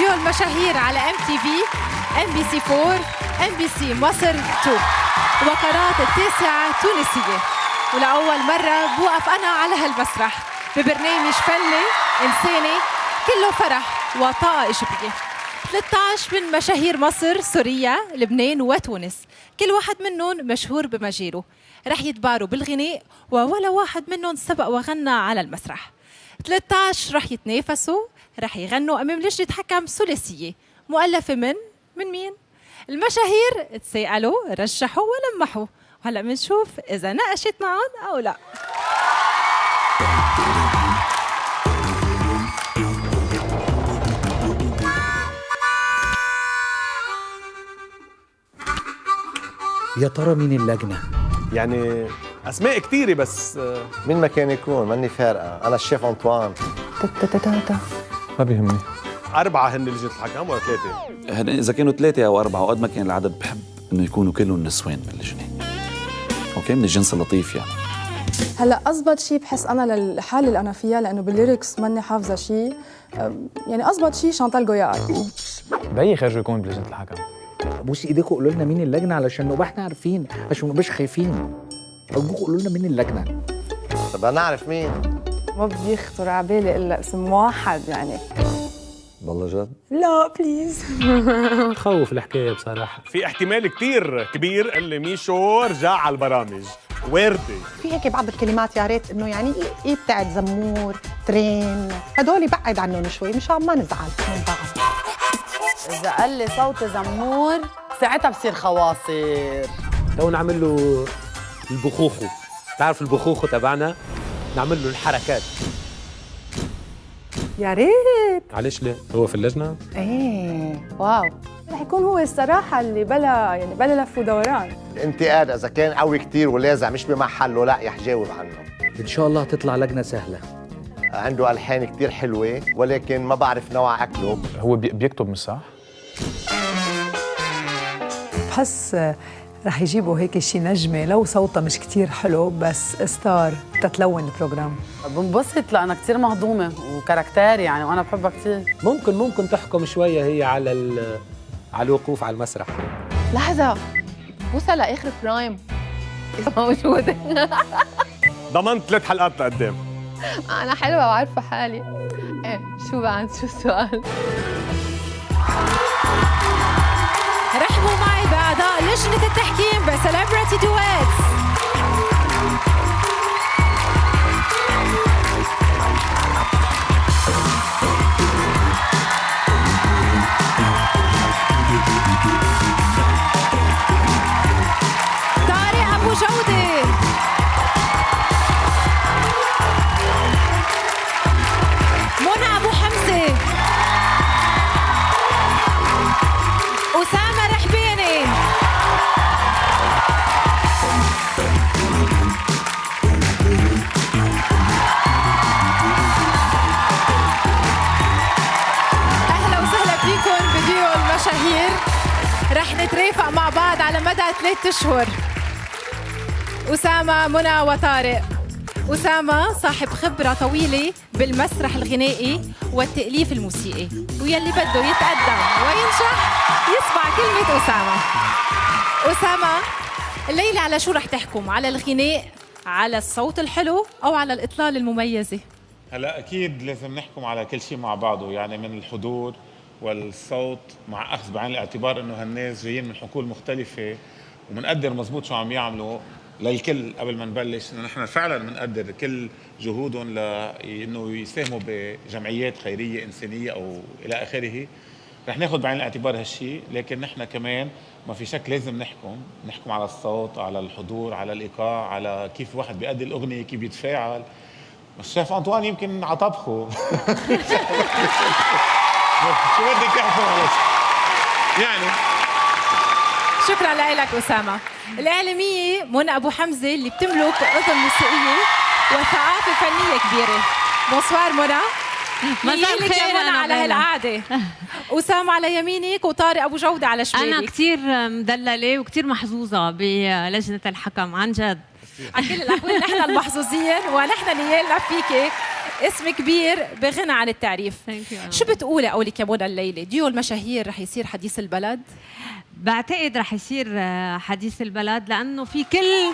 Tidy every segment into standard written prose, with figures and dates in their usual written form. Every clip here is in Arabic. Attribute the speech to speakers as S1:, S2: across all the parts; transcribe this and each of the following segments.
S1: فيديو المشاهير على MTV، MBC 4، MBC مصر 2، وقناة التاسعة تونسية. ولأول مرة بوقف أنا على هالمسرح ببرنامج فني إنساني كله فرح وطاقة إيجابية. 13 من مشاهير مصر، سوريا، لبنان وتونس، كل واحد منهم مشهور بمجاله، رح يتباروا بالغناء ولا واحد منهم سبق وغنى على المسرح. 13 رح يتنافسوا، رح يغنوا أمام لجنة حكم ثلاثية مؤلفة من مين؟ المشاهير تساءلوا، رشحوا ولمحوا، وهلا بنشوف إذا ناقشت معهم أو لا.
S2: يا ترى مين اللجنة؟
S3: يعني أسماء كثيرة بس
S4: مين ما كان يكون ماني فارقة، أنا الشيف أنطوان.
S5: ما بيهمني.
S3: 4 هن لجنة الحكم ولا 3؟
S6: هن إذا كانوا 3 أو 4 وقد ما كان العدد بحب إنه يكونوا كلهم نسوان باللجنة. أوكي، من الجنس اللطيف يعني.
S7: هلا أزبط شيء بحس أنا للحالة اللي أنا فيها، لأنه بالليركس ماني حافظة شيء، يعني أزبط شيء شانتال جويار.
S5: بيي خرجوا يكون بلجنة الحكم.
S2: بوسي ايديكم قولوا لنا مين اللجنة علشان نبقى احنا عارفين، عشان ما نبقاش خايفين. أرجوكم قولوا لنا مين اللجنة.
S4: طب أنا أعرف مين؟
S7: ما بيخطر على بالي إلا اسم واحد يعني.
S4: والله جد؟
S7: لا بليز.
S5: تخوف الحكاية بصراحة.
S3: في احتمال كثير كبير اللي ميشو رجع على البرامج. واردة.
S8: في هيك بعض الكلمات يا ريت انه يعني يبتعد زمور، ترين، هدول بعد عنهم شوي مشان ما نزعل من بعض.
S9: إذا قال لي صوت زمور ساعتها بصير خواصر.
S5: لو نعمل له البخوخو، تعرف البخوخو تبعنا؟ نعمل له الحركات.
S7: يا ريت.
S5: معلش ليه؟ هو في اللجنة؟
S9: ايه واو.
S7: رح يكون هو الصراحة اللي بلا لف ودوران.
S4: الانتقاد إذا كان قوي كتير ولازع مش بمحله لا يحجاوب عنه.
S2: إن شاء الله هتطلع لجنة سهلة.
S4: عنده ألحان كتير حلوة ولكن ما بعرف نوع أكله.
S5: هو بيكتب مش صح؟
S10: بحس رح يجيبوا هيك شي نجمة لو صوتها مش كتير حلو بس ستار تتلون البروجرام.
S9: بنبسط لأنا كتير مهضومة وكاركتير يعني وأنا بحبها كتير.
S5: ممكن تحكم شوية هي على الوقوف على المسرح.
S11: لحظة، بوصل لآخر برايم موجودة.
S3: ضمنت 3 حلقات لقدام.
S11: أنا حلوة وعارفة حالي. إيه شو بعد شو السؤال؟
S1: رحبوا معي بأعضاء لجنة التحكيم بسليبرتي دويتس. طارق أبو جودة، منى أبو حمزة، أسامة رحباني، أهلا وسهلا فيكم فيديو المشاهير. رح نترافق مع بعض على مدى 3 أشهر. أسامة، منى وطارق. أسامة صاحب خبرة طويلة بالمسرح الغنائي والتأليف الموسيقي، ويلي بده يتقدم وينجح يسمع كلمة أسامة. أسامة، الليلة على شو رح تحكم؟ على الغناء، على الصوت الحلو، أو على الإطلالة المميزة؟
S12: هلا أكيد لازم نحكم على كل شيء مع بعضه، يعني من الحضور والصوت، مع أخذ بعين الاعتبار إنه هالناس جايين من حقول مختلفة ومنقدر مزبوط شو عم يعملوا للكل. قبل ما نبلش إنه نحن فعلا بنقدر كل جهودهم لإنه يساهموا بجمعيات خيرية إنسانية أو إلى آخره. رح ناخذ بعين الاعتبار هالشيء، لكن نحن كمان ما في شك لازم نحكم على الصوت، على الحضور، على الإيقاع، على كيف الواحد بيأدي الأغنية، كيف بيتفاعل. الشيف أنطوان يمكن على طبخه. شو بدك احكم على يعني.
S1: شكرا لك أسامة. الإعلامية منى أبو حمزة اللي بتملك أذن موسيقية وثقافة فنية كبيرة. بونسوار منى.
S13: مساء الخير.
S1: أنا على هالقعدة. أسامة على يمينك وطارق أبو جودة على شمالك.
S13: أنا كتير مدللة وكتير محظوظة بلجنة الحكم عن جد.
S1: على كل الأحوال نحن المحظوظين ونحن نيالنا فيكي. اسم كبير بغنى عن التعريف. شو بتقولي قولك يا منى الليلة؟ ديو المشاهير رح يصير حديث البلد؟
S13: بعتقد رح يصير حديث البلد، لأنه في كل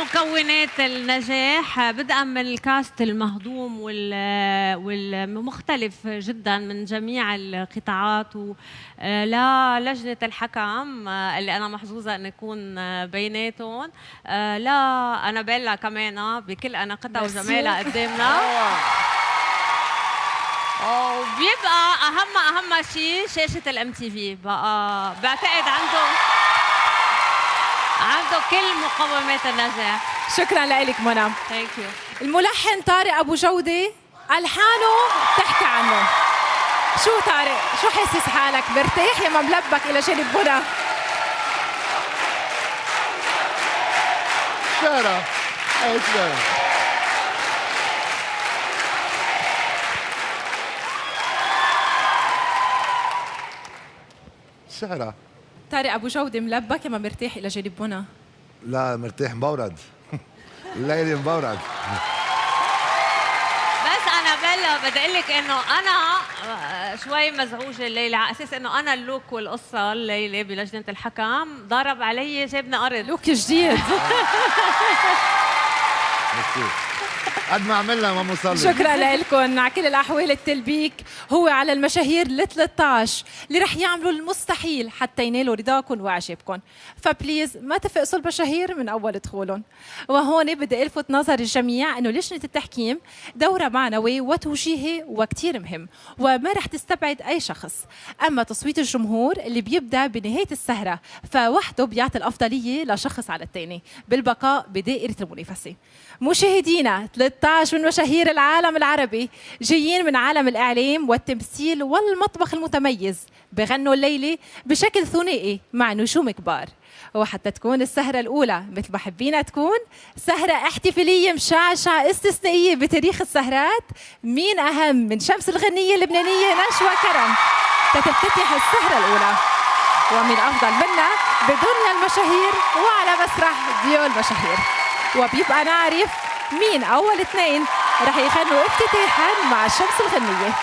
S13: مكونات النجاح، بدءا من الكاست المهضوم والمختلف جدا من جميع القطاعات، لا لجنة الحكم اللي أنا محظوظة أن أكون بيناتهم، لا أنابيلا كمان بكل أناقتها وجمالها قدامنا. وبيبقى أهم شيء شاشة الMTV بقى، بعتقد عنده كل مقومات النجاح.
S1: شكرا لك منى.
S13: ثانك يو.
S1: الملحن طارق ابو جوده، الحانه بتحكي عنه. شو طارق، شو حاسس حالك؟ مرتاح يا مملبك الى جانب منى؟
S4: سارة سارة
S1: طارق ابو جوده ملبك يا ما مرتاح الى جانب منى؟
S14: لا مرتاح مبورد. الليلة مبورد.
S13: بس انا بلا بدي اقول لك انه انا شوي مزعوجه الليله على اساس انه انا اللوك والقصه الليله بلجنه الحكم ضرب علي جابني ارض.
S1: لوك جديد.
S14: قد ما عملنا ما مصلي.
S1: شكرا لكم. على كل الاحوال التلبيك هو على المشاهير ال 13 اللي رح يعملوا المستحيل حتى ينالوا رضاكم واعجابكم، فبليز ما تفقسوا المشاهير من اول دخولهم. وهون بدي الفت نظر الجميع انه لجنه التحكيم دورها معنوي وتوجيهي وكتير مهم، وما رح تستبعد اي شخص. اما تصويت الجمهور اللي بيبدا بنهايه السهره فوحده بيعطي الافضليه لشخص على الثاني بالبقاء بدائره المنافسه. مشاهدينا 13 من مشاهير العالم العربي جايين من عالم الإعلام والتمثيل والمطبخ المتميز، بغنوا الليلة بشكل ثنائي مع نجوم كبار. وحتى تكون السهرة الأولى مثل ما حبينا تكون سهرة احتفالية مشعشعة استثنائية بتاريخ السهرات، مين أهم من شمس الغنية اللبنانية نشوى كرم تتفتح السهرة الأولى، ومن أفضل منا بدنيا المشاهير وعلى مسرح ديو المشاهير. وبيبقى نعرف مين أول اثنين رح يغنوا افتتاحا مع شمس الغنية.